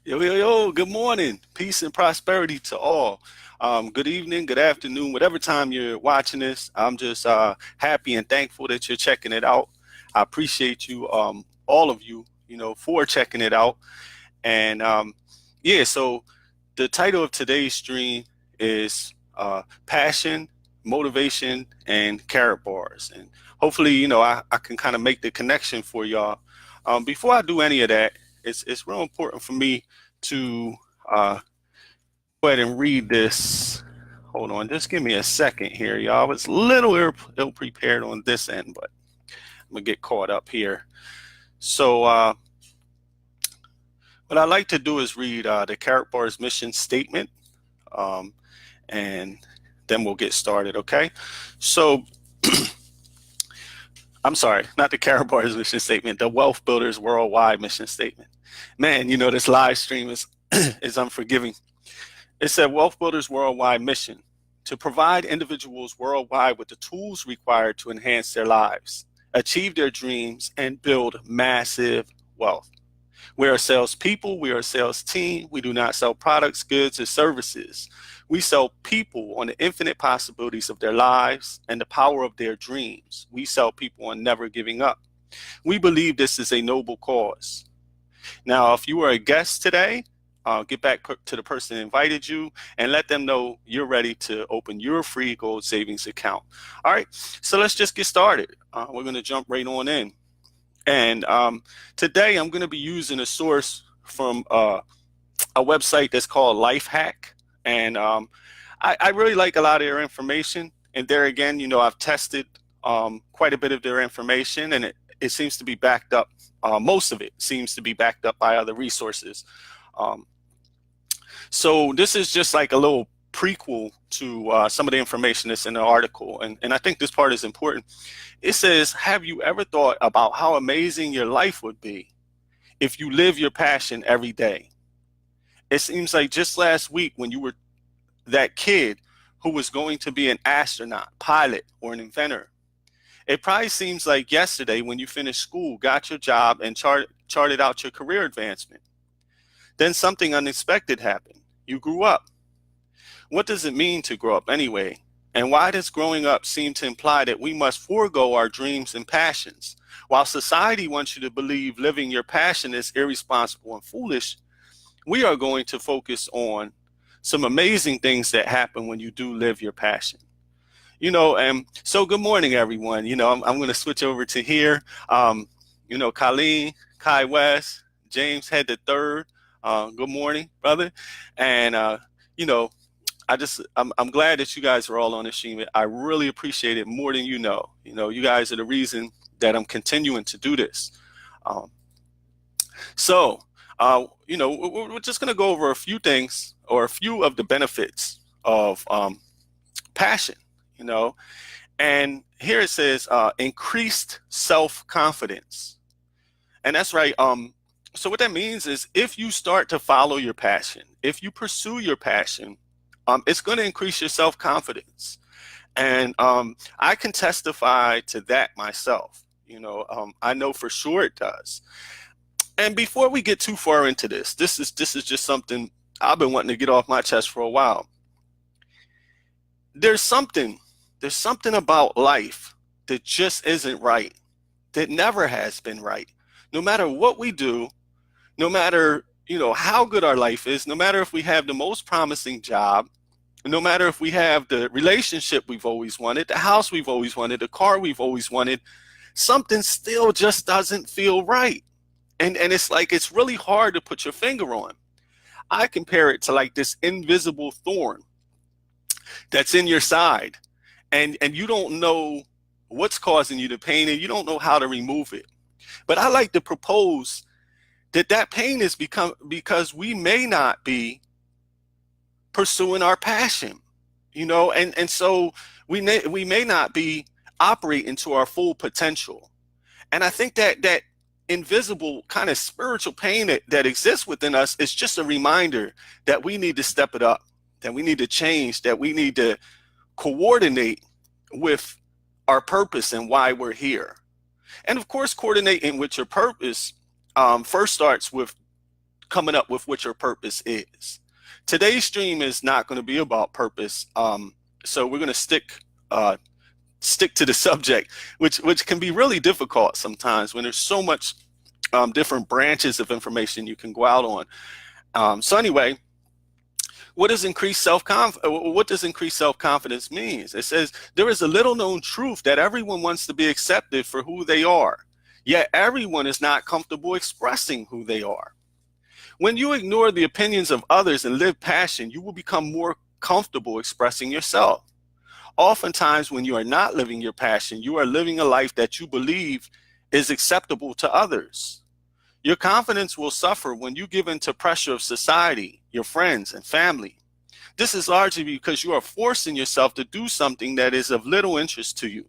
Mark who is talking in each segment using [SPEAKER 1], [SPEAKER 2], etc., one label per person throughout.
[SPEAKER 1] Yo, yo, yo, good morning. Peace and prosperity to all. Good evening, good afternoon, whatever time you're watching this. I'm just happy and thankful that you're checking it out. I appreciate you, all of you, for checking it out. And yeah, so the title of today's stream is Passion, Motivation, and Carrot Bars. And hopefully, I can kind of make the connection for y'all. Before I do any of that, it's real important for me to go ahead and read this. Hold on, just give me a second here, y'all. I was a little ill prepared on this end, but I'm gonna get caught up here. So, what I like to do is read the Karatbars mission statement, um, and then we'll get started. Okay. So, I'm sorry, not the Karatbars mission statement, the Wealth Builders Worldwide mission statement. Man, this live stream is is unforgiving. It said Wealth Builders Worldwide mission to provide individuals worldwide with the tools required to enhance their lives, achieve their dreams, and build massive wealth. We are salespeople, we are a sales team. We do not sell products, goods, or services. We sell people on the infinite possibilities of their lives and the power of their dreams. We sell people on never giving up. We believe this is a noble cause. Now, if you are a guest today, get back to the person that invited you and let them know you're ready to open your free gold savings account. All right, so let's just get started. We're going to jump right on in. And today I'm going to be using a source from a website that's called Lifehack. And I really like a lot of their information. And there again, I've tested quite a bit of their information, and it seems to be backed up. Most of it seems to be backed up by other resources. Um, so this is just like a little prequel to some of the information that's in the article. And I think this part is important. It says, have you ever thought about how amazing your life would be if you live your passion every day? It seems like just last week when you were that kid who was going to be an astronaut, pilot, or an inventor. It probably seems like yesterday when you finished school, got your job, and charted out your career advancement. Then something unexpected happened. You grew up. What does it mean to grow up anyway? And why does growing up seem to imply that we must forego our dreams and passions? While society wants you to believe living your passion is irresponsible and foolish, we are going to focus on some amazing things that happen when you do live your passion. And so good morning, everyone. I'm going to switch over to here. Colleen, Kai West, James Head the Third. Good morning, brother. And, I'm glad that you guys are all on the stream. I really appreciate it more than you know. You guys are the reason that I'm continuing to do this. We're just going to go over a few things or a few of the benefits of passion, and here it says increased self-confidence. And that's right. So what that means is if you start to follow your passion, if you pursue your passion, it's going to increase your self-confidence. And I can testify to that myself. I know for sure it does. And before we get too far into this is just something I've been wanting to get off my chest for a while. There's something about life that just isn't right, that never has been right. No matter what we do, no matter, how good our life is, no matter if we have the most promising job, no matter if we have the relationship we've always wanted, the house we've always wanted, the car we've always wanted, something still just doesn't feel right. And it's like it's really hard to put your finger on. I compare it to like this invisible thorn that's in your side, and you don't know what's causing you the pain, and you don't know how to remove it. But I like to propose that pain is because we may not be pursuing our passion, and so we may not be operating to our full potential. And I think that invisible kind of spiritual pain that exists within us is just a reminder that we need to step it up, that we need to change, that we need to coordinate with our purpose and why we're here. And of course, coordinating with your purpose first starts with coming up with what your purpose is. Today's stream is not going to be about purpose, so we're going to stick to the subject, which can be really difficult sometimes when there's so much different branches of information you can go out on. So anyway, what does increased self-confidence mean? It says there is a little known truth that everyone wants to be accepted for who they are, yet everyone is not comfortable expressing who they are. When you ignore the opinions of others and live passion, you will become more comfortable expressing yourself. Oftentimes, when you are not living your passion, you are living a life that you believe is acceptable to others. Your confidence will suffer when you give in to pressure of society, your friends, and family. This is largely because you are forcing yourself to do something that is of little interest to you.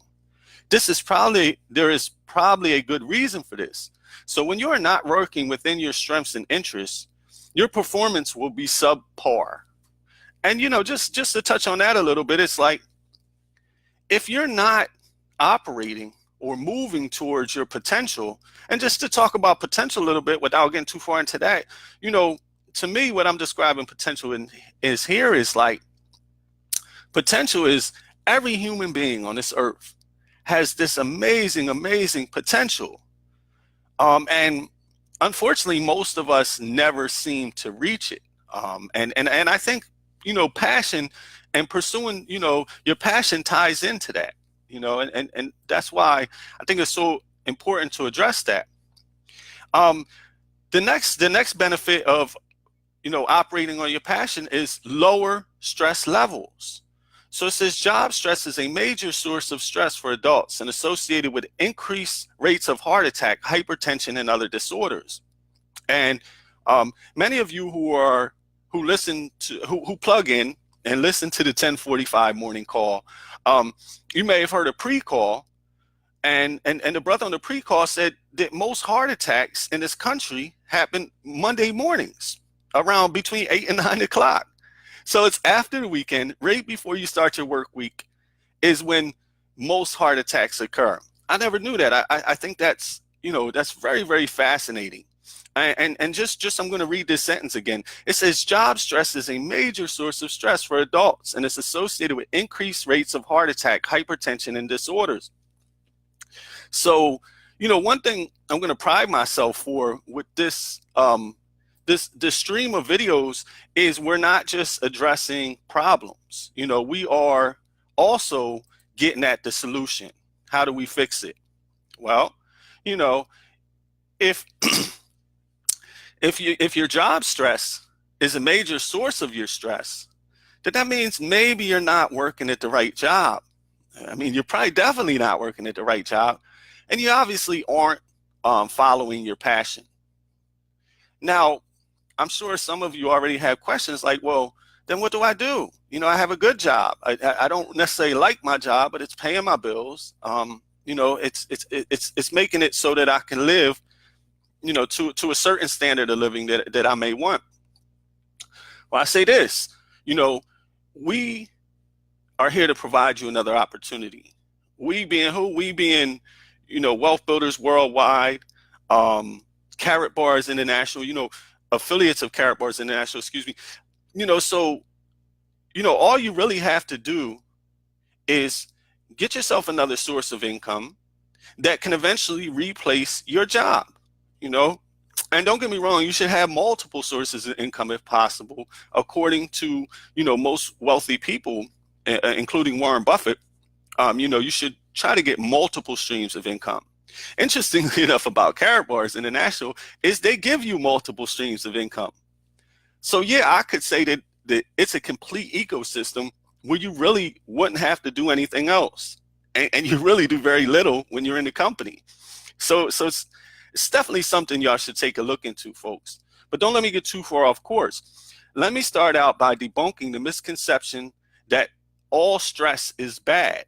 [SPEAKER 1] There is probably a good reason for this. So when you are not working within your strengths and interests, your performance will be subpar. And just to touch on that a little bit, it's like if you're not operating or moving towards your potential, and just to talk about potential a little bit without getting too far into that, to me, what I'm describing potential is like, potential is every human being on this earth has this amazing, amazing potential. And unfortunately, most of us never seem to reach it. And I think, passion and pursuing, your passion ties into that. And that's why I think it's so important to address that. The next benefit of operating on your passion is lower stress levels. So it says job stress is a major source of stress for adults and associated with increased rates of heart attack, hypertension, and other disorders. And many of you who plug in and listen to the 1045 morning call, you may have heard a pre-call, and the brother on the pre-call said that most heart attacks in this country happen Monday mornings around between 8 and 9 o'clock. So it's after the weekend, right before you start your work week, is when most heart attacks occur. I never knew that. I think that's very, very fascinating. And just I'm going to read this sentence again. It says job stress is a major source of stress for adults, and it's associated with increased rates of heart attack, hypertension, and disorders. So, one thing I'm going to pride myself for with this this stream of videos is we're not just addressing problems. We are also getting at the solution. How do we fix it? Well, if if your job stress is a major source of your stress, then that means maybe you're not working at the right job. I mean, you're probably definitely not working at the right job, and you obviously aren't following your passion. Now, I'm sure some of you already have questions like, well, then what do? I have a good job. I don't necessarily like my job, but it's paying my bills. It's making it so that I can live, to a certain standard of living that I may want. Well, I say this, we are here to provide you another opportunity. We being who? We being, Wealth Builders Worldwide, Karatbars International, affiliates of Karatbars International, excuse me. So, all you really have to do is get yourself another source of income that can eventually replace your job, And don't get me wrong, you should have multiple sources of income if possible. According to, most wealthy people, including Warren Buffett, you should try to get multiple streams of income. Interestingly enough about Karatbars International is they give you multiple streams of income. So yeah, I could say that it's a complete ecosystem where you really wouldn't have to do anything else. And you really do very little when you're in the company. So it's definitely something y'all should take a look into, folks. But don't let me get too far off course. Let me start out by debunking the misconception that all stress is bad,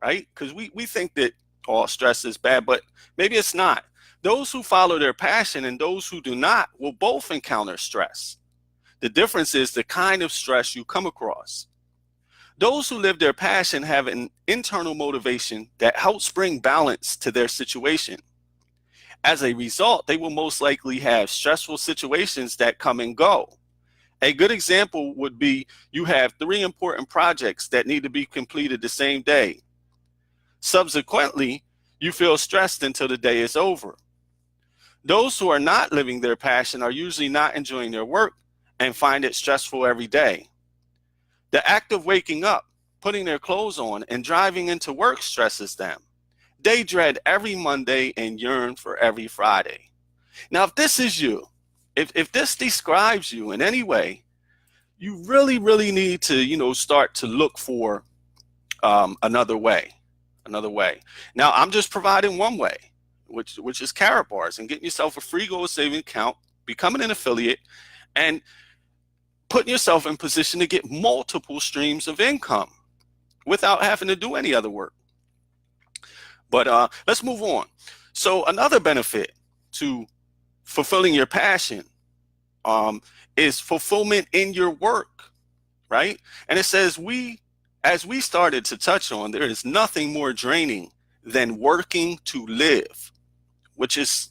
[SPEAKER 1] right? Because we think that all stress is bad, but maybe it's not. Those who follow their passion and those who do not will both encounter stress. The difference is the kind of stress you come across. Those who live their passion have an internal motivation that helps bring balance to their situation. As a result, they will most likely have stressful situations that come and go. A good example would be you have 3 important projects that need to be completed the same day. Subsequently, you feel stressed until the day is over. Those who are not living their passion are usually not enjoying their work and find it stressful every day. The act of waking up, putting their clothes on, and driving into work stresses them. They dread every Monday and yearn for every Friday. Now, if this is you, if this describes you in any way, you really, really need to, start to look for another way. Now, I'm just providing one way, which is Karatbars, and getting yourself a free goal saving account, becoming an affiliate, and putting yourself in position to get multiple streams of income without having to do any other work. But let's move on. So another benefit to fulfilling your passion is fulfillment in your work, right? And it says as we started to touch on, there is nothing more draining than working to live, which is,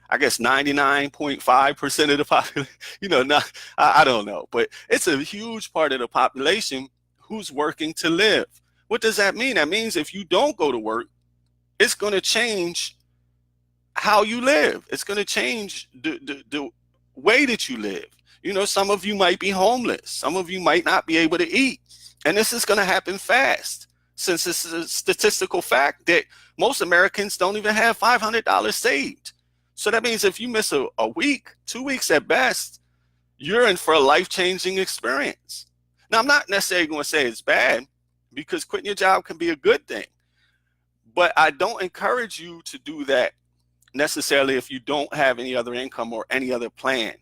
[SPEAKER 1] I guess 99.5% of the population, I don't know, but it's a huge part of the population who's working to live. What does that mean? That means if you don't go to work, it's going to change how you live. It's going to change the way that you live. Some of you might be homeless. Some of you might not be able to eat. And this is going to happen fast, since it's a statistical fact that most Americans don't even have $500 saved. So that means if you miss a week, 2 weeks at best, you're in for a life-changing experience. Now, I'm not necessarily going to say it's bad, because quitting your job can be a good thing. But I don't encourage you to do that necessarily if you don't have any other income or any other plan,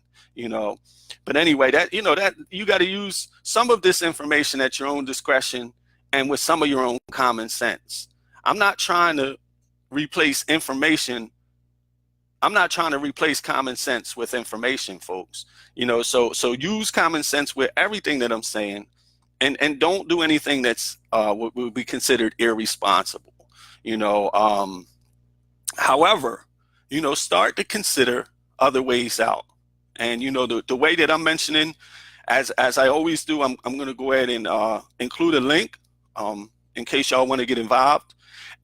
[SPEAKER 1] But anyway, that you got to use some of this information at your own discretion and with some of your own common sense. I'm not trying to replace information. I'm not trying to replace common sense with information, folks. So use common sense with everything that I'm saying, and don't do anything that's would be considered irresponsible. However, start to consider other ways out. And the way that I'm mentioning, as I always do, I'm going to go ahead and include a link in case y'all want to get involved.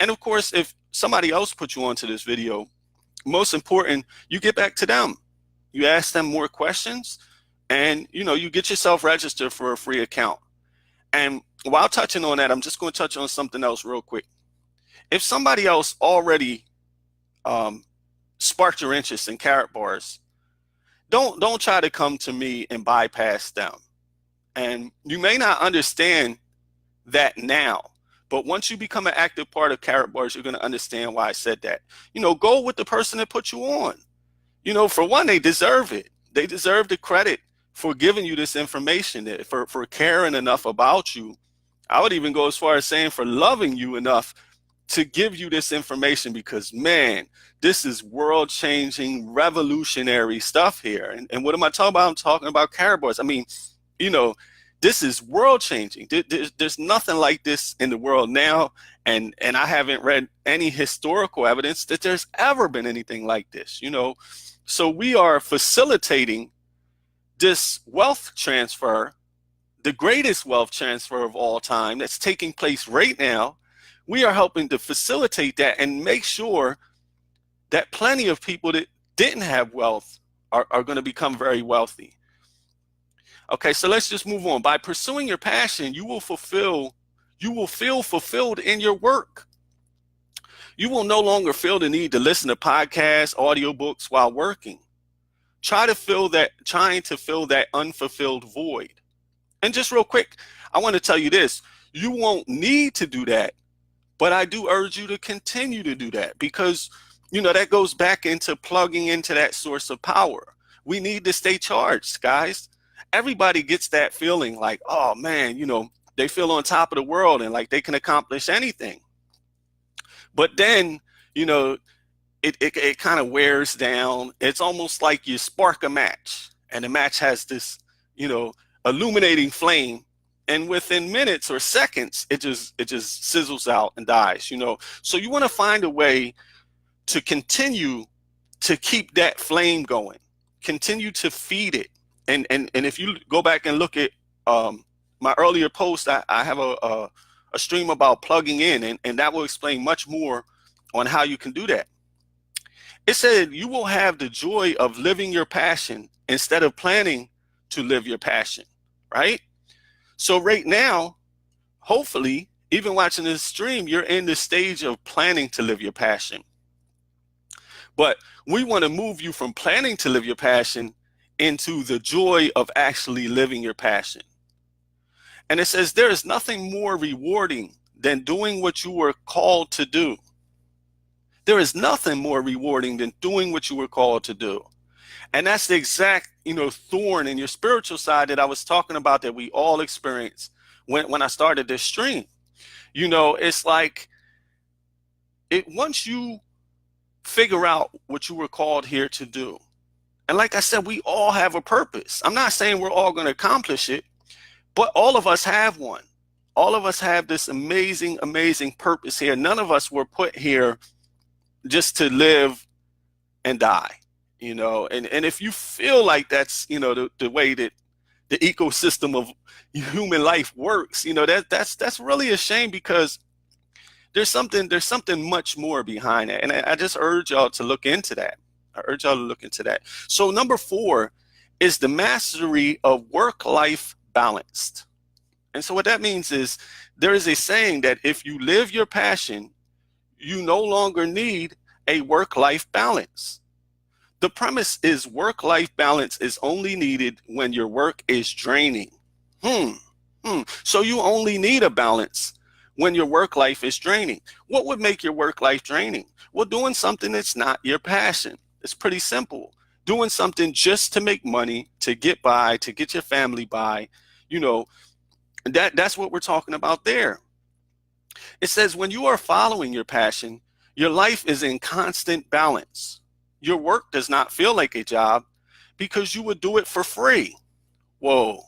[SPEAKER 1] And of course, if somebody else put you onto this video, most important, you get back to them. You ask them more questions, and you get yourself registered for a free account. And while touching on that, I'm just going to touch on something else real quick. If somebody else already sparked your interest in Karatbars, don't try to come to me and bypass them. And you may not understand that now, but once you become an active part of Karatbars, you're going to understand why I said that. Go with the person that put you on. For one, they deserve it. They deserve the credit for giving you this information, for caring enough about you. I would even go as far as saying for loving you enough to give you this information, because, man, this is world-changing, revolutionary stuff here. And what am I talking about? I'm talking about Karatbars. I mean, this is world-changing. There's nothing like this in the world now, and I haven't read any historical evidence that there's ever been anything like this. So we are facilitating this wealth transfer, the greatest wealth transfer of all time, that's taking place right now. We are helping to facilitate that and make sure that plenty of people that didn't have wealth are going to become very wealthy. Okay, so let's just move on. By pursuing your passion, you will feel fulfilled in your work. You will no longer feel the need to listen to podcasts, audiobooks while working. Trying to fill that unfulfilled void. And just real quick, I want to tell you this. You won't need to do that, but I do urge you to continue to do that, because that goes back into plugging into that source of power. We need to stay charged, guys. Everybody gets that feeling like, oh man, they feel on top of the world and like they can accomplish anything. But then, it kind of wears down. It's almost like you spark a match, and the match has this, illuminating flame, and within minutes or seconds, it just sizzles out and dies. So you want to find a way to continue to keep that flame going. Continue to feed it. And if you go back and look at my earlier post, I have a stream about plugging in, and that will explain much more on how you can do that. It said you will have the joy of living your passion instead of planning to live your passion, right? So right now, hopefully, even watching this stream, you're in the stage of planning to live your passion. But we want to move you from planning to live your passion into the joy of actually living your passion. And it says there is nothing more rewarding than doing what you were called to do. There is nothing more rewarding than doing what you were called to do. And that's the exact, thorn in your spiritual side that I was talking about that we all experience when I started this stream. It's like once you figure out what you were called here to do. And like I said, we all have a purpose. I'm not saying we're all going to accomplish it, but all of us have one. All of us have this amazing, amazing purpose here. None of us were put here just to live and die, and if you feel like that's, the way that the ecosystem of human life works, that's really a shame, because there's something much more behind it. And I just urge y'all to look into that. So number 4 is the mastery of work-life balanced. And so what that means is there is a saying that if you live your passion, you no longer need a work-life balance. The premise is work-life balance is only needed when your work is draining. So you only need a balance when your work life is draining. What would make your work life draining? Well, doing something that's not your passion. It's pretty simple. Doing something just to make money, to get by, to get your family by, that's what we're talking about there. It says when you are following your passion, your life is in constant balance. Your work does not feel like a job because you would do it for free. Whoa.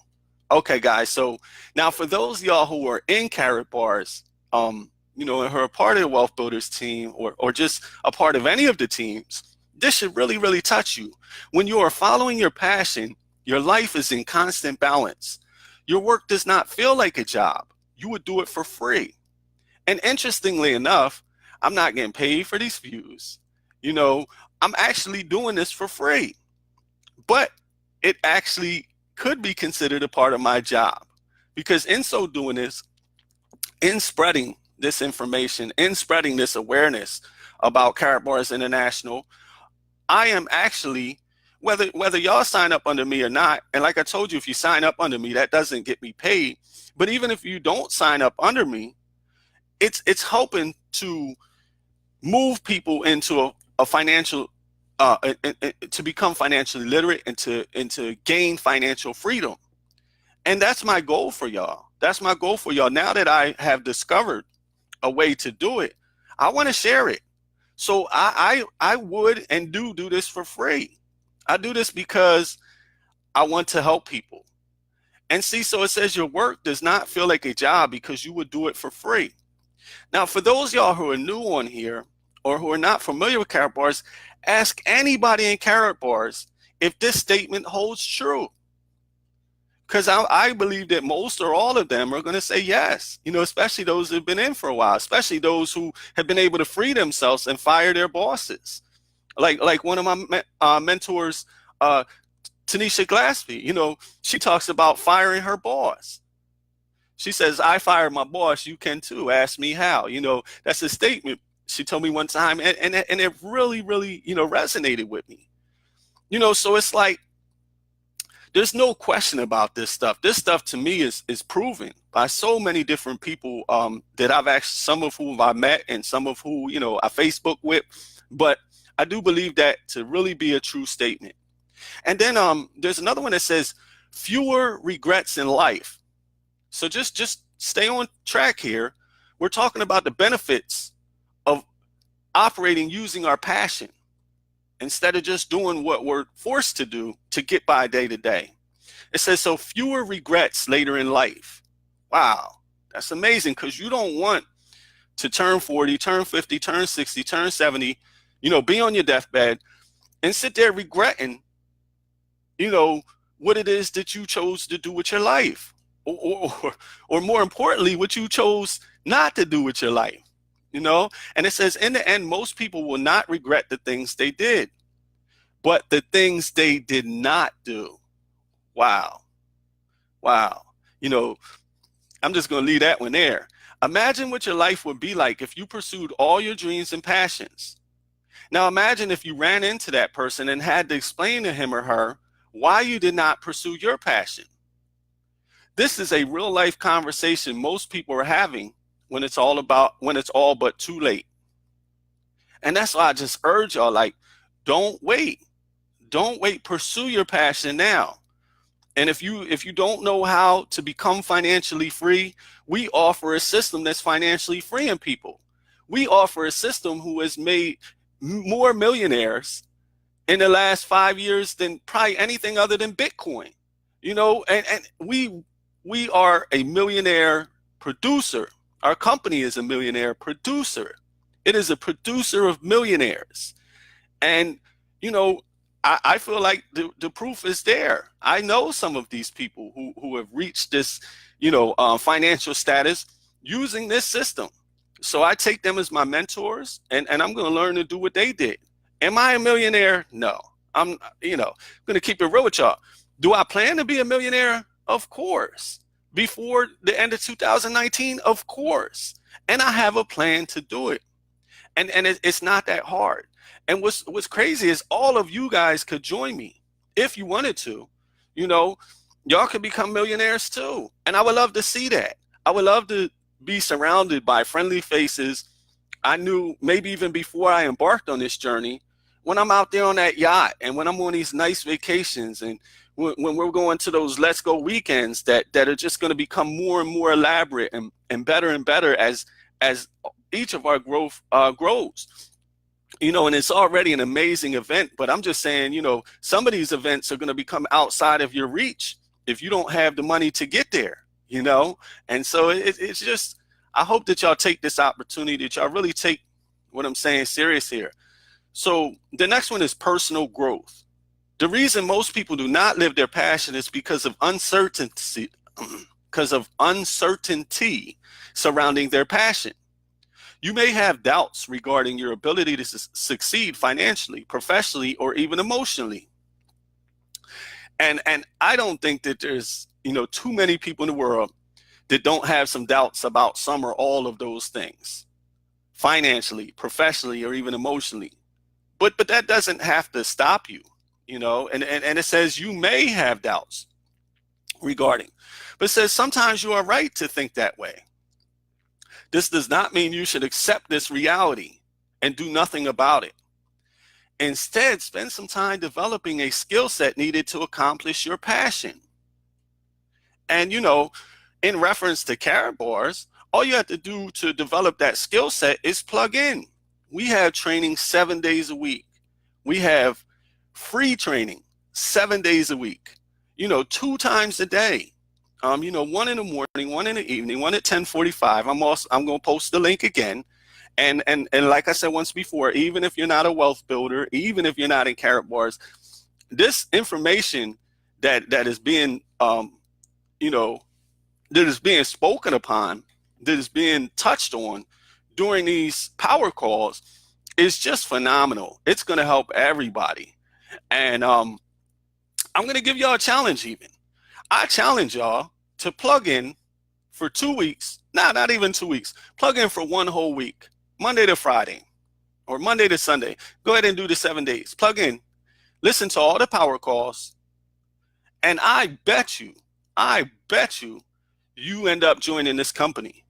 [SPEAKER 1] Okay, guys. So now for those of y'all who are in Karatbars, and who are a part of the Wealth Builders team or just a part of any of the teams, this should really, really touch you. When you are following your passion, your life is in constant balance. Your work does not feel like a job. You would do it for free. And interestingly enough, I'm not getting paid for these views. I'm actually doing this for free. But it actually could be considered a part of my job, because in so doing this, in spreading this information, in spreading this awareness about Karatbars International, I am actually, whether y'all sign up under me or not, and like I told you, if you sign up under me, that doesn't get me paid. But even if you don't sign up under me, it's helping to move people into a financial to become financially literate and to gain financial freedom. And that's my goal for y'all. Now that I have discovered a way to do it, I want to share it. So I would and do this for free. I do this because I want to help people. And see, so it says your work does not feel like a job because you would do it for free. Now, for those y'all who are new on here or who are not familiar with Karatbars, ask anybody in Karatbars if this statement holds true. Because I believe that most or all of them are going to say yes, especially those who have been in for a while, especially those who have been able to free themselves and fire their bosses. Like one of my mentors, Tanisha Glaspie, she talks about firing her boss. She says, I fired my boss, you can too, ask me how. That's a statement she told me one time, and it really, really, resonated with me. So it's like, there's no question about this stuff. This stuff to me is proven by so many different people that I've actually, some of whom I met and some of who, I Facebook with. But I do believe that to really be a true statement. And then there's another one that says fewer regrets in life. So just stay on track here. We're talking about the benefits of operating using our passion instead of just doing what we're forced to do to get by day to day. It says, so fewer regrets later in life. Wow, that's amazing, because you don't want to turn 40, turn 50, turn 60, turn 70, be on your deathbed and sit there regretting, you know, what it is that you chose to do with your life, or more importantly, what you chose not to do with your life, you know? And it says, in the end, most people will not regret the things they did, but the things they did not do. Wow. Wow. You know, I'm just going to leave that one there. Imagine what your life would be like if you pursued all your dreams and passions. Now imagine if you ran into that person and had to explain to him or her why you did not pursue your passion. This is a real life conversation most people are having when it's all but too late. And that's why I just urge y'all, like, don't wait. Don't wait. Pursue your passion now. And if you don't know how to become financially free, we offer a system that's financially freeing people. We offer a system who has made more millionaires in the last 5 years than probably anything other than Bitcoin. You know, and we are a millionaire producer. Our company is a millionaire producer. It is a producer of millionaires. And, you know, I feel like the proof is there. I know some of these people who have reached this, financial status using this system. So I take them as my mentors, and I'm going to learn to do what they did. Am I a millionaire? No. I'm going to keep it real with y'all. Do I plan to be a millionaire? Of course. Before the end of 2019? Of course. And I have a plan to do it. And it's not that hard. And what's crazy is all of you guys could join me if you wanted to. Y'all could become millionaires too. And I would love to see that. I would love to be surrounded by friendly faces I knew maybe even before I embarked on this journey, when I'm out there on that yacht and when I'm on these nice vacations and when we're going to those let's go weekends that are just going to become more and more elaborate and better as each of our growth grows. And it's already an amazing event, but I'm just saying, some of these events are going to become outside of your reach if you don't have the money to get there, And so it's just, I hope that y'all take this opportunity, that y'all really take what I'm saying serious here. So the next one is personal growth. The reason most people do not live their passion is because of uncertainty surrounding their passion. You may have doubts regarding your ability to succeed financially, professionally, or even emotionally. And I don't think that there's, too many people in the world that don't have some doubts about some or all of those things, financially, professionally, or even emotionally. But that doesn't have to stop you, and it says you may have doubts regarding, but it says sometimes you are right to think that way. This does not mean you should accept this reality and do nothing about it. Instead, spend some time developing a skill set needed to accomplish your passion. And, in reference to Karatbars, all you have to do to develop that skill set is plug in. We have training 7 days a week. We have free training 7 days a week, 2 times a day. One in the morning, one in the evening, one at 10:45. I'm going to post the link again. And like I said once before, even if you're not a wealth builder, even if you're not in Karatbars, this information that is being, that is being spoken upon, that is being touched on during these power calls is just phenomenal. It's going to help everybody. And I'm going to give y'all a challenge even. I challenge y'all to plug in for 2 weeks. Not even 2 weeks. Plug in for 1 whole week, Monday to Friday or Monday to Sunday. Go ahead and do the 7 days. Plug in, listen to all the power calls. And I bet you, you end up joining this company.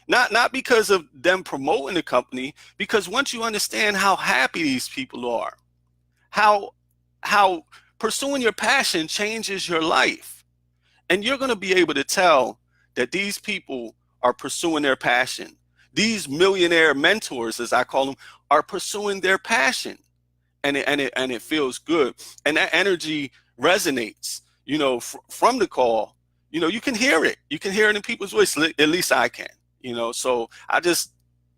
[SPEAKER 1] Not because of them promoting the company, because once you understand how happy these people are, how pursuing your passion changes your life. And you're going to be able to tell that these people are pursuing their passion. These millionaire mentors, as I call them, are pursuing their passion. And it feels good. And that energy resonates, from the call. You can hear it. You can hear it in people's voice. At least I can, So I just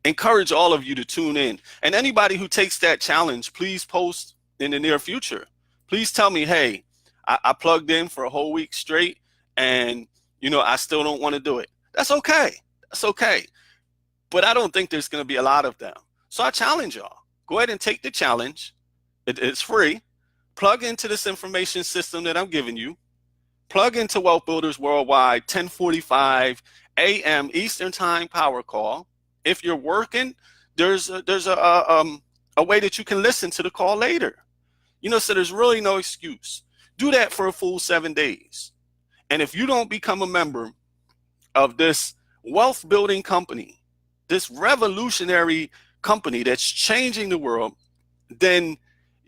[SPEAKER 1] encourage all of you to tune in. And anybody who takes that challenge, please post in the near future. Please tell me, hey, I plugged in for a whole week straight and, I still don't want to do it. That's okay. That's okay. But I don't think there's going to be a lot of them. So I challenge y'all. Go ahead and take the challenge. It's free. Plug into this information system that I'm giving you. Plug into Wealth Builders Worldwide, 10:45 a.m. Eastern Time power call. If you're working, there's a way that you can listen to the call later. So there's really no excuse. Do that for a full 7 days. And if you don't become a member of this wealth building company, this revolutionary company that's changing the world, then,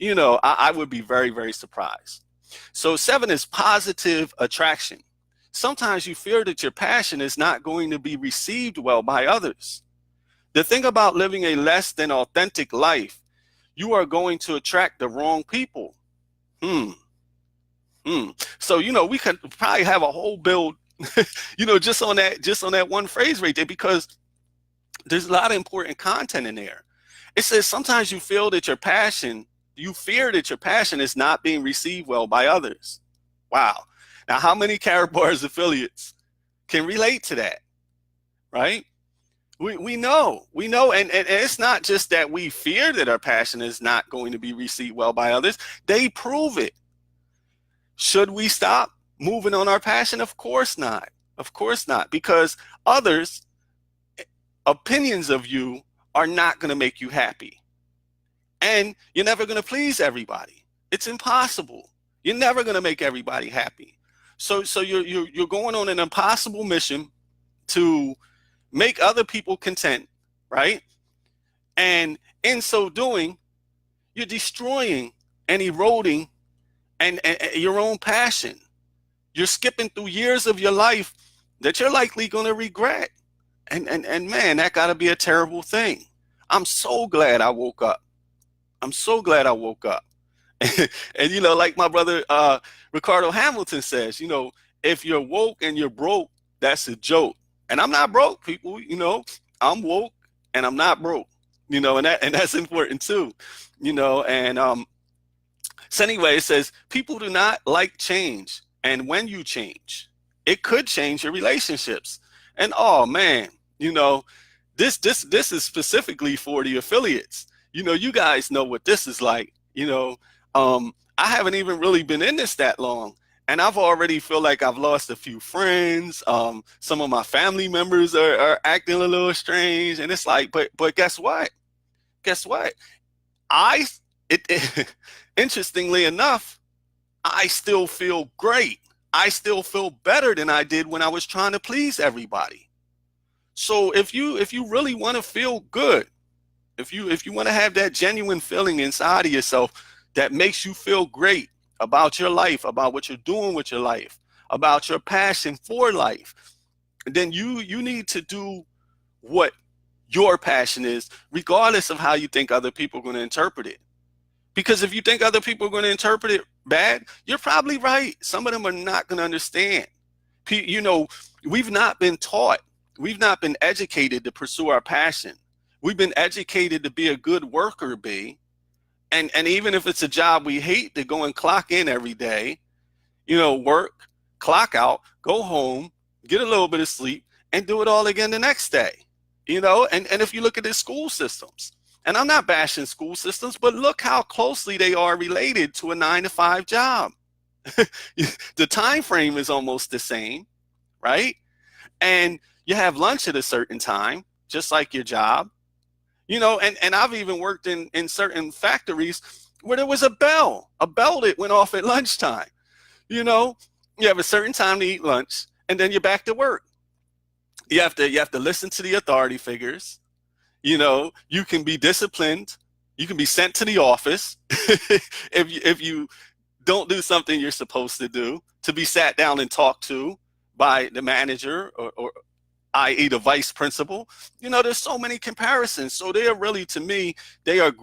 [SPEAKER 1] I would be very, very surprised. So 7 is positive attraction. Sometimes you fear that your passion is not going to be received well by others. The thing about living a less than authentic life, you are going to attract the wrong people. So, we could probably have a whole build, just on that one phrase right there, because there's a lot of important content in there. It says sometimes you fear that your passion is not being received well by others. Wow. Now, how many Karatbars affiliates can relate to that, right? We know, and it's not just that we fear that our passion is not going to be received well by others. They prove it. Should we stop moving on our passion? Of course not. Of course not, because others' opinions of you are not going to make you happy. And you're never going to please everybody. It's impossible. You're never going to make everybody happy. So you're going on an impossible mission to make other people content, right? And in so doing, you're destroying and eroding and your own passion. You're skipping through years of your life that you're likely going to regret. And man, that got to be a terrible thing. I'm so glad I woke up. I'm so glad I woke up. And like my brother Ricardo Hamilton says, if you're woke and you're broke, that's a joke. And I'm not broke, people. I'm woke and I'm not broke. And that's important too. And so anyway, it says people do not like change, and when you change, it could change your relationships. And oh man, this is specifically for the affiliates. You guys know what this is like. I haven't even really been in this that long, and I've already feel like I've lost a few friends. Some of my family members are acting a little strange, and it's like, but guess what? Guess what? Interestingly enough, I still feel great. I still feel better than I did when I was trying to please everybody. So if you really want to feel good, if you want to have that genuine feeling inside of yourself that makes you feel great about your life, about what you're doing with your life, about your passion for life, then you need to do what your passion is, regardless of how you think other people are going to interpret it. Because if you think other people are going to interpret it bad, you're probably right. Some of them are not going to understand. We've not been taught. We've not been educated to pursue our passion. We've been educated to be a good worker bee. And even if it's a job we hate, to go and clock in every day, work, clock out, go home, get a little bit of sleep, and do it all again the next day. And if you look at the school systems, and I'm not bashing school systems, but look how closely they are related to a 9-to-5 job. The time frame is almost the same, right? And you have lunch at a certain time, just like your job. And I've even worked in certain factories where there was a bell that went off at lunchtime. You have a certain time to eat lunch, and then you're back to work. You have to listen to the authority figures. You can be disciplined. You can be sent to the office if you don't do something you're supposed to do, to be sat down and talked to by the manager or i.e. the vice principal. There's so many comparisons. So they are really, to me, they are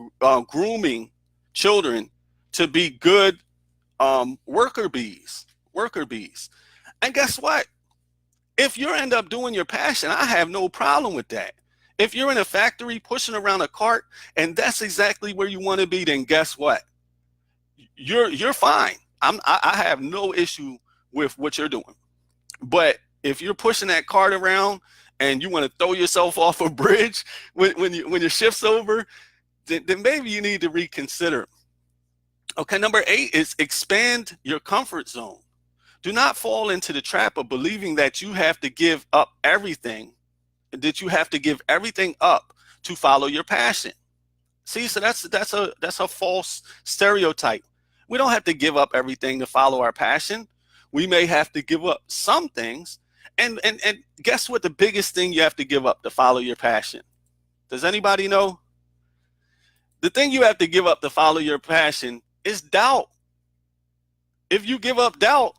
[SPEAKER 1] grooming children to be good worker bees. And guess what? If you end up doing your passion, I have no problem with that. If you're in a factory pushing around a cart and that's exactly where you want to be, then guess what? You're fine. I have no issue with what you're doing. But if you're pushing that cart around and you want to throw yourself off a bridge when your shift's over, then maybe you need to reconsider. Okay, number 8 is expand your comfort zone. Do not fall into the trap of believing that you have to give up everything, that you have to give everything up to follow your passion. See, so that's a false stereotype. We don't have to give up everything to follow our passion. We may have to give up some things. And guess what the biggest thing you have to give up to follow your passion? Does anybody know? The thing you have to give up to follow your passion is doubt. If you give up doubt,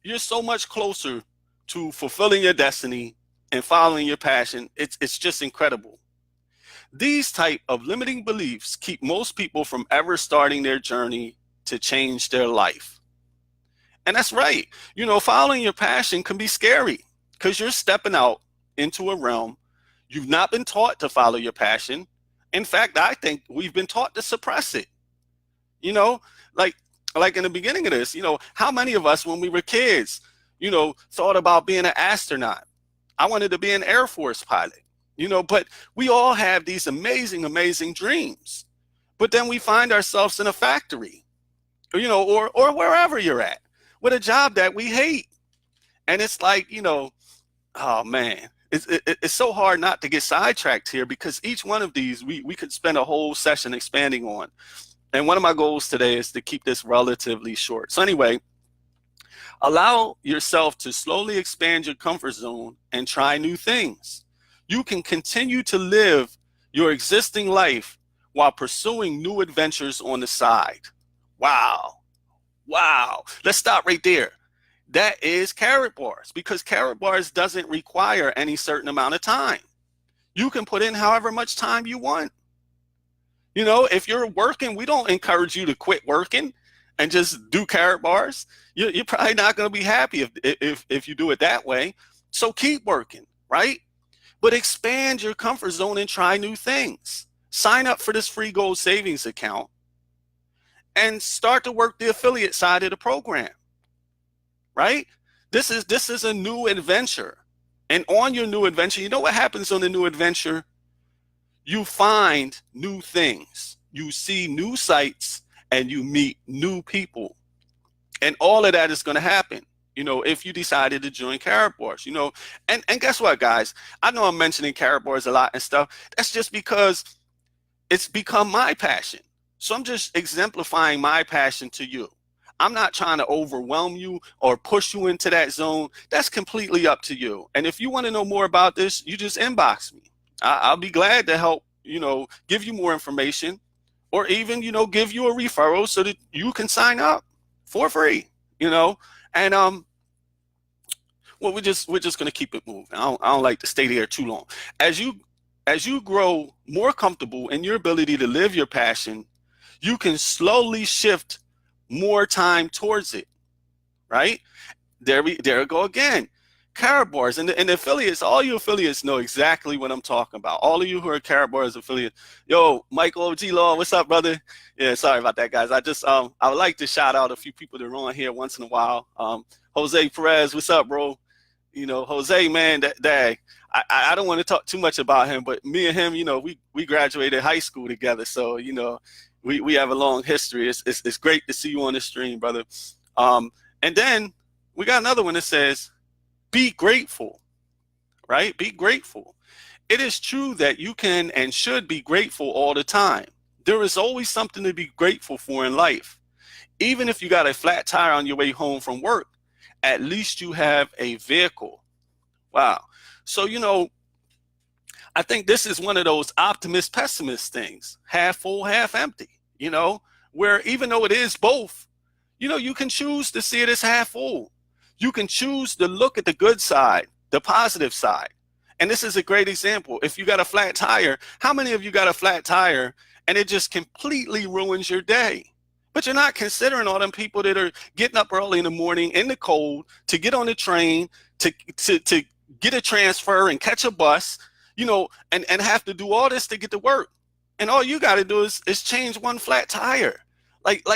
[SPEAKER 1] you're so much closer to fulfilling your destiny and following your passion. It's just incredible. These type of limiting beliefs keep most people from ever starting their journey to change their life. And that's right. Following your passion can be scary because you're stepping out into a realm you've not been taught to follow your passion. In fact, I think we've been taught to suppress it. Like in the beginning of this, how many of us when we were kids, thought about being an astronaut? I wanted to be an Air Force pilot, but we all have these amazing, amazing dreams. But then we find ourselves in a factory, or wherever you're at, with a job that we hate. And it's like, oh man, it's so hard not to get sidetracked here, because each one of these we could spend a whole session expanding on. And one of my goals today is to keep this relatively short. So anyway, allow yourself to slowly expand your comfort zone and try new things. You can continue to live your existing life while pursuing new adventures on the side. Wow. Let's stop right there. That is Karatbars, because Karatbars doesn't require any certain amount of time. You can put in however much time you want. If you're working, we don't encourage you to quit working and just do Karatbars. You're probably not going to be happy if you do it that way. So keep working, right? But expand your comfort zone and try new things. Sign up for this free gold savings account and start to work the affiliate side of the program, right? This is a new adventure. And on your new adventure, you know what happens on the new adventure? You find new things, you see new sights, and you meet new people. And all of that is going to happen, if you decided to join Karatbars, and guess what, guys? I know I'm mentioning Karatbars a lot and stuff. That's just because it's become my passion. So I'm just exemplifying my passion to you. I'm not trying to overwhelm you or push you into that zone. That's completely up to you. And if you want to know more about this, you just inbox me. I'll be glad to help, give you more information, or even, give you a referral so that you can sign up for free, and well, we're just going to keep it moving. I don't like to stay there too long. As you grow more comfortable in your ability to live your passion, you can slowly shift more time towards it, right? There we go again. Karatbars and the affiliates, all you affiliates know exactly what I'm talking about. All of you who are Karatbars affiliates, yo, Michael OG Law, what's up, brother? Yeah, sorry about that, guys. I would like to shout out a few people that are on here once in a while. Jose Perez, what's up, bro? Jose, man, I don't want to talk too much about him, but me and him, we graduated high school together, so we have a long history. It's great to see you on the stream, brother. And then we got another one that says, be grateful, right? Be grateful. It is true that you can and should be grateful all the time. There is always something to be grateful for in life. Even if you got a flat tire on your way home from work, at least you have a vehicle. Wow. So, I think this is one of those optimist pessimist things, half full, half empty, where even though it is both, you can choose to see it as half full. You can choose to look at the good side, the positive side. And this is a great example. If you got a flat tire, how many of you got a flat tire and it just completely ruins your day? But you're not considering all them people that are getting up early in the morning in the cold to get on the train, to get a transfer and catch a bus, and have to do all this to get to work. And all you got to do is change one flat tire.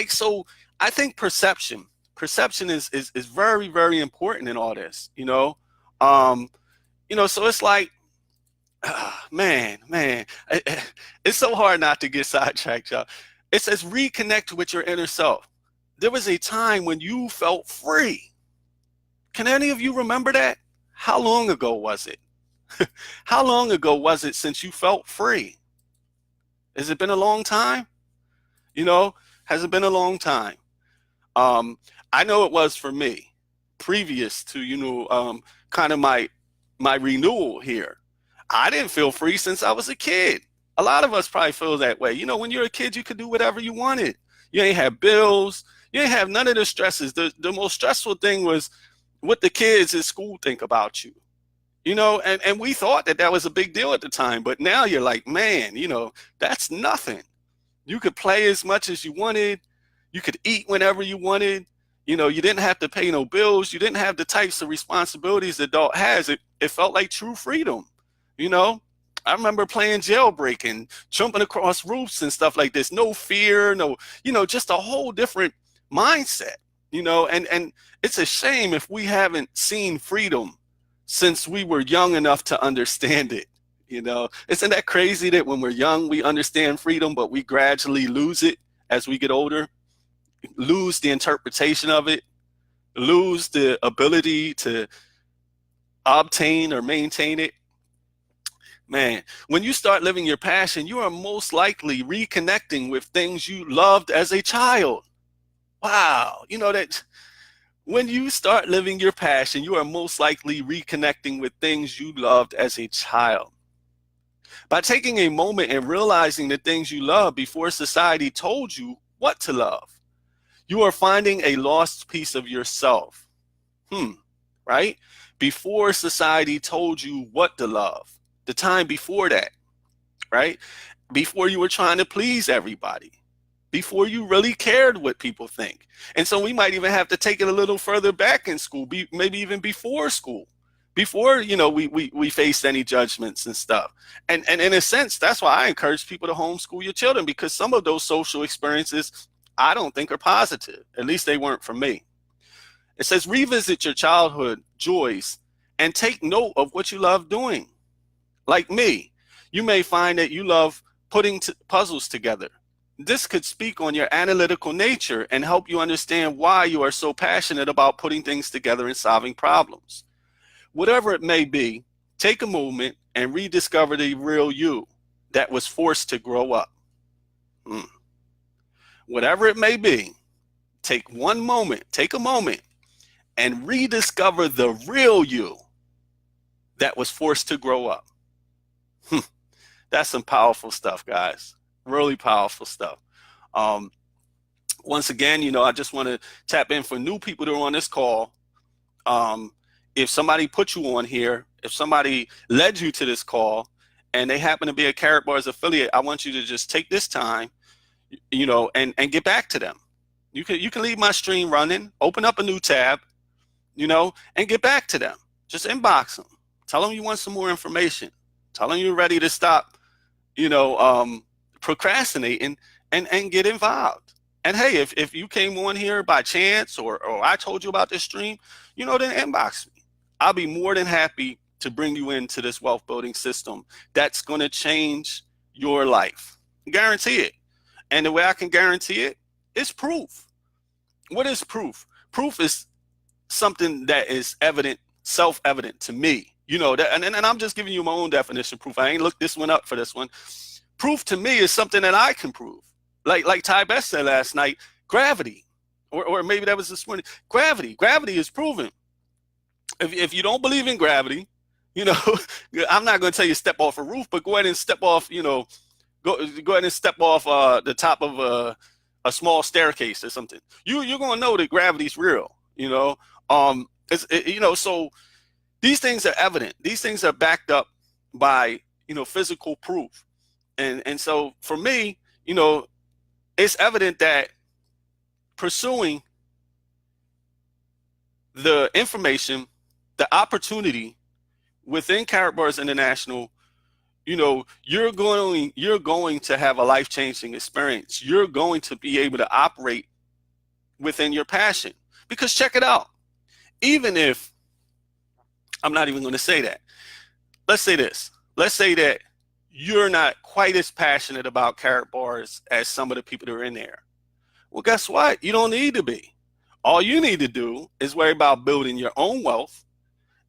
[SPEAKER 1] So I think perception is very, very important in all this, Um, so it's like, man, it's so hard not to get sidetracked, y'all. It says reconnect with your inner self. There was a time when you felt free. Can any of you remember that? How long ago was it? How long ago was it since you felt free? Has it been a long time? You know, has it been a long time? Um, I know it was for me, previous to, kind of my renewal here. I didn't feel free since I was a kid. A lot of us probably feel that way. When you're a kid, you could do whatever you wanted. You ain't have bills. You ain't have none of the stresses. The most stressful thing was what the kids at school think about you. And we thought that was a big deal at the time, but now you're like, man, that's nothing. You could play as much as you wanted. You could eat whenever you wanted. You didn't have to pay no bills. You didn't have the types of responsibilities the adult has. It felt like true freedom. You know, I remember playing jailbreak and jumping across roofs and stuff like this. No fear, no, just a whole different mindset, and it's a shame if we haven't seen freedom since we were young enough to understand it. Isn't that crazy that when we're young, we understand freedom, but we gradually lose it as we get older, lose the interpretation of it, lose the ability to obtain or maintain it. Man, when you start living your passion, you are most likely reconnecting with things you loved as a child. Wow. That when you start living your passion, you are most likely reconnecting with things you loved as a child. By taking a moment and realizing the things you love before society told you what to love, you are finding a lost piece of yourself. Right? Before society told you what to love. The time before that, right? Before you were trying to please everybody, before you really cared what people think. And so we might even have to take it a little further back in school, maybe even before school, before, we faced any judgments and stuff. And in a sense, that's why I encourage people to homeschool your children, because some of those social experiences I don't think are positive. At least they weren't for me. It says revisit your childhood joys and take note of what you love doing. Like me, you may find that you love putting puzzles together. This could speak on your analytical nature and help you understand why you are so passionate about putting things together and solving problems. Whatever it may be, take a moment and rediscover the real you that was forced to grow up. Whatever it may be, take a moment and rediscover the real you that was forced to grow up. That's some powerful stuff, guys. Really powerful stuff. Once again, I just want to tap in for new people that are on this call. If somebody put you on here, if somebody led you to this call and they happen to be a Karatbars affiliate, I want you to just take this time, and get back to them. You can leave my stream running, open up a new tab, and get back to them. Just inbox them. Tell them you want some more information. Tell them you're ready to stop, procrastinating and get involved. And hey, if you came on here by chance or I told you about this stream, then inbox me. I'll be more than happy to bring you into this wealth building system that's going to change your life. Guarantee it. And the way I can guarantee it is proof. What is proof? Proof is something that is evident, self-evident to me. That, and I'm just giving you my own definition of proof. I ain't looked this one up for this one. Proof to me is something that I can prove. Like Ty Best said last night, gravity, or maybe that was this morning. Gravity is proven. If you don't believe in gravity, I'm not going to tell you step off a roof, but go ahead and step off. Go ahead and step off the top of a small staircase or something. You're going to know that gravity's real. So these things are evident. These things are backed up by physical proof. And so for me, it's evident that pursuing the information, the opportunity within Karatbars International you're going to have a life-changing experience. You're going to be able to operate within your passion. Because check it out. Even if I'm not even going to say that. Let's say this. Let's say that you're not quite as passionate about Karatbars as some of the people that are in there. Well, guess what? You don't need to be. All you need to do is worry about building your own wealth,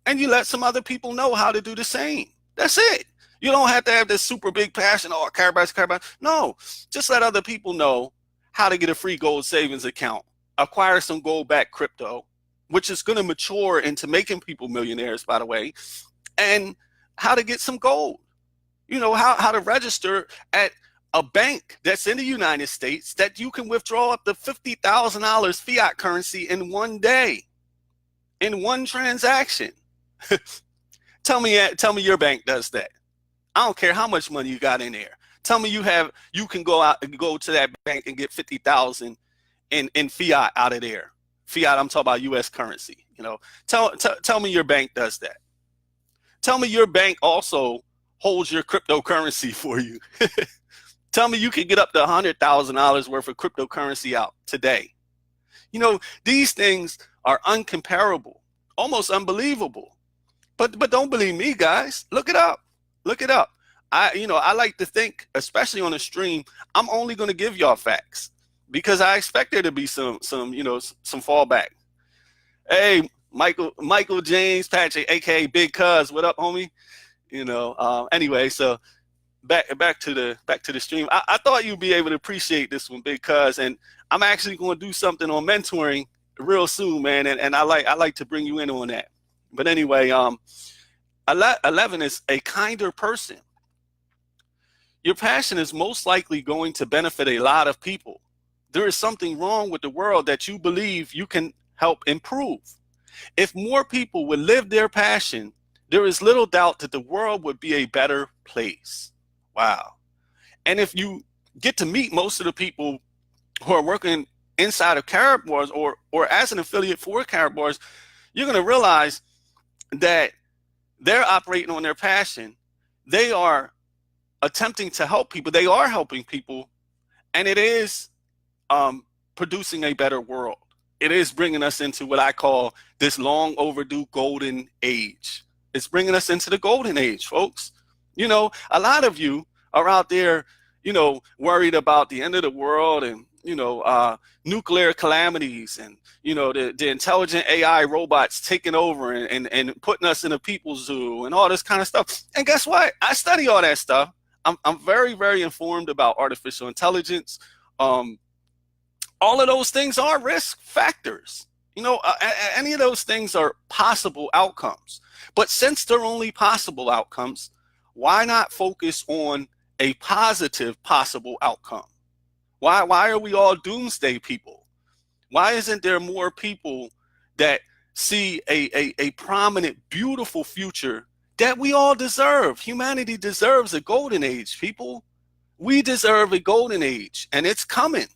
[SPEAKER 1] and you let some other people know how to do the same. That's it. You don't have to have this super big passion, oh, Karatbars, Karatbars. No, just let other people know how to get a free gold savings account, acquire some gold-backed crypto, which is going to mature into making people millionaires, by the way, and how to get some gold. How to register at a bank that's in the United States that you can withdraw up to $50,000 fiat currency in one day, in one transaction. Tell me your bank does that. I don't care how much money you got in there. Tell me you can go to that bank and get 50,000 in fiat out of there. Fiat, I'm talking about U.S. currency. Tell me your bank does that. Tell me your bank also holds your cryptocurrency for you. Tell me you can get up to $100,000 worth of cryptocurrency out today. These things are uncomparable, almost unbelievable. But don't believe me, guys. Look it up. Look it up. I like to think, especially on a stream, I'm only going to give y'all facts because I expect there to be some fallback. Hey, Michael James Patrick, aka Big Cuz, what up, homie? Anyway, so back to the stream. I thought you'd be able to appreciate this one, Big Cuz, and I'm actually going to do something on mentoring real soon, man, and I like to bring you in on that. But anyway, 11 is a kinder person. Your passion is most likely going to benefit a lot of people. There is something wrong with the world that you believe you can help improve. If more people would live their passion, there is little doubt that the world would be a better place. Wow. And if you get to meet most of the people who are working inside of Karatbars or as an affiliate for Karatbars, you're going to realize that they're operating on their passion. They are attempting to help people. They are helping people, and it is producing a better world. It is bringing us into what I call this long overdue golden age. It's bringing us into the golden age, folks. A lot of you are out there, worried about the end of the world and, nuclear calamities and, the intelligent AI robots taking over and putting us in a people's zoo and all this kind of stuff. And guess what? I study all that stuff. I'm very, very informed about artificial intelligence. All of those things are risk factors. Any of those things are possible outcomes. But since they're only possible outcomes, why not focus on a positive possible outcome? Why are we all doomsday people? Why isn't there more people that see a prominent, beautiful future that we all deserve? Humanity deserves a golden age, people. We deserve a golden age, and it's coming.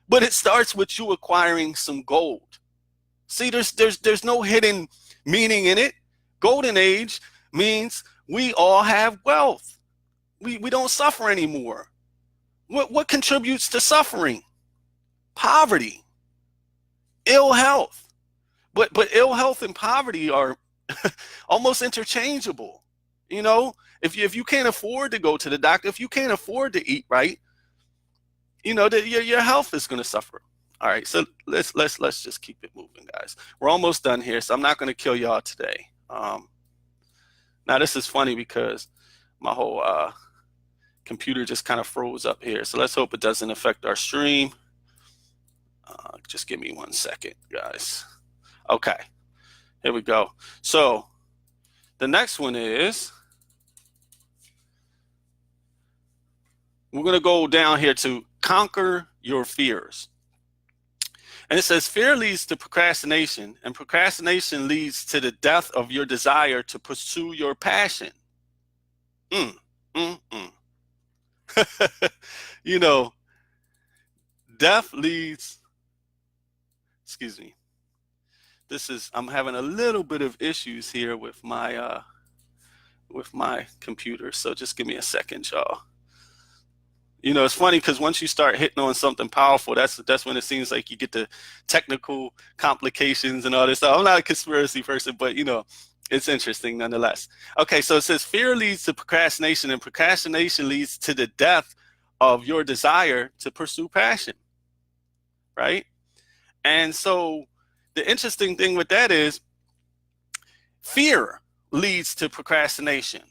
[SPEAKER 1] But it starts with you acquiring some gold. See, there's no hidden meaning in it. Golden age means we all have wealth. We don't suffer anymore. What contributes to suffering? Poverty, ill health. But ill health and poverty are almost interchangeable. If you can't afford to go to the doctor, if you can't afford to eat right, your health is going to suffer. All right, so let's just keep it moving, guys. We're almost done here, so I'm not going to kill y'all today. Now this is funny because my whole computer just kind of froze up here. So let's hope it doesn't affect our stream. Just give me 1 second, guys. Okay, here we go. So the next one is, we're going to go down here to conquer your fears. And it says, fear leads to procrastination, and procrastination leads to the death of your desire to pursue your passion. Death leads, excuse me. I'm having a little bit of issues here with my with my computer. So just give me a second, y'all. You know, it's funny because once you start hitting on something powerful, that's when it seems like you get the technical complications and all this stuff. I'm not a conspiracy person, but you know, it's interesting nonetheless. Okay, so it says fear leads to procrastination, and procrastination leads to the death of your desire to pursue passion, right? And so the interesting thing with that is fear leads to procrastination.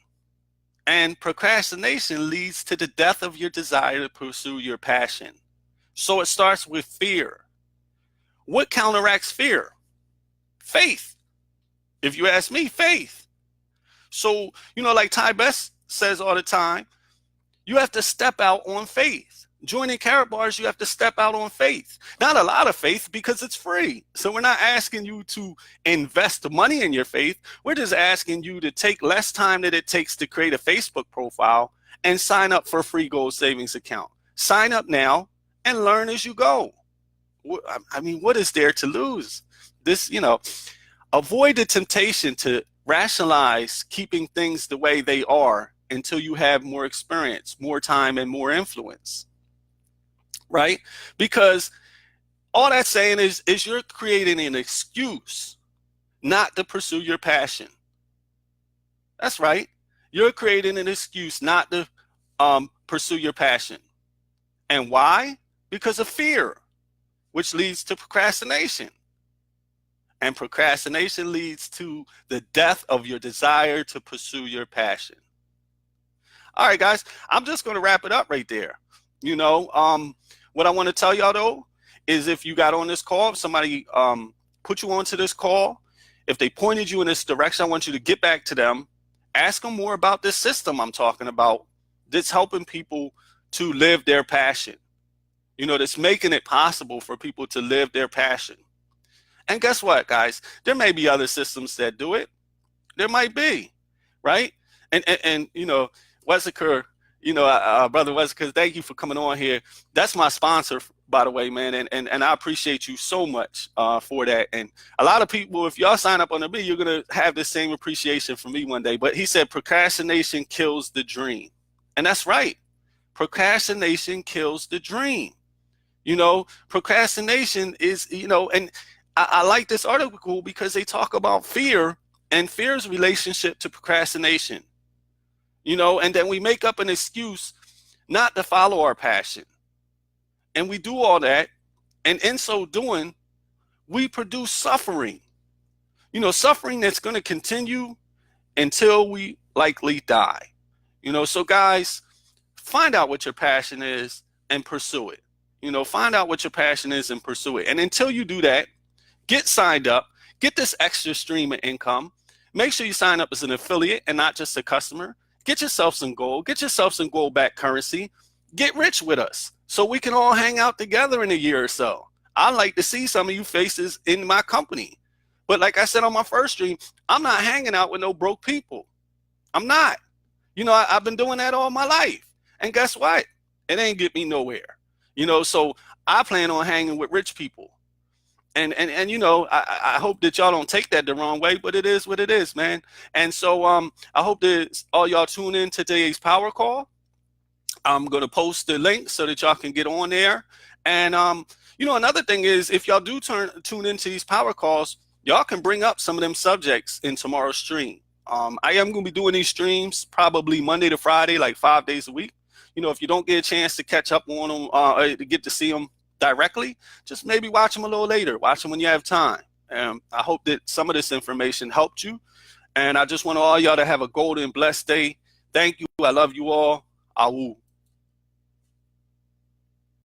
[SPEAKER 1] And procrastination leads to the death of your desire to pursue your passion. So it starts with fear. What counteracts fear? Faith. If you ask me, faith. So, you know, like Ty Best says all the time, you have to step out on faith. Joining Karatbars, you have to step out on faith. Not a lot of faith because it's free. So we're not asking you to invest money in your faith. We're just asking you to take less time than it takes to create a Facebook profile and sign up for a free gold savings account. Sign up now and learn as you go. I mean, what is there to lose? This, you know, avoid the temptation to rationalize keeping things the way they are until you have more experience, more time, and more influence. Right? Because all that's saying is you're creating an excuse not to pursue your passion. That's right. You're creating an excuse not to pursue your passion. And why? Because of fear, which leads to procrastination. And procrastination leads to the death of your desire to pursue your passion. All right, guys, I'm just going to wrap it up right there. You know, what I want to tell y'all though is if you got on this call, if somebody put you onto this call, if they pointed you in this direction, I want you to get back to them, ask them more about this system I'm talking about that's helping people to live their passion. You know, that's making it possible for people to live their passion. And guess what, guys? There may be other systems that do it. There might be, right? And you know, Wesker, you know, Brother Wesker, thank you for coming on here. That's my sponsor, by the way, man. And I appreciate you so much for that. And a lot of people, if y'all sign up under me, you're going to have the same appreciation from me one day. But he said procrastination kills the dream. And that's right. Procrastination kills the dream. You know, procrastination is, you know, and I like this article because they talk about fear and fear's relationship to procrastination. You know, and then we make up an excuse not to follow our passion. And we do all that. And in so doing, we produce suffering. You know, suffering that's going to continue until we likely die. You know, so guys, find out what your passion is and pursue it. You know, find out what your passion is and pursue it. And until you do that, get signed up, get this extra stream of income. Make sure you sign up as an affiliate and not just a customer. Get yourself some gold. Get yourself some gold-backed currency. Get rich with us so we can all hang out together in a year or so. I'd like to see some of you faces in my company. But like I said on my first stream, I'm not hanging out with no broke people. I'm not. You know, I've been doing that all my life. And guess what? It ain't get me nowhere. You know, so I plan on hanging with rich people. And you know, I hope that y'all don't take that the wrong way, but it is what it is, man. And so I hope that all y'all tune in to today's power call. I'm going to post the link so that y'all can get on there. And, you know, another thing is if y'all do tune into these power calls, y'all can bring up some of them subjects in tomorrow's stream. I am going to be doing these streams probably Monday to Friday, like 5 days a week. You know, if you don't get a chance to catch up on them, to get to see them directly, just maybe watch them a little later. Watch them when you have time. I hope that some of this information helped you. And I just want all y'all to have a golden, blessed day. Thank you. I love you all. Awu.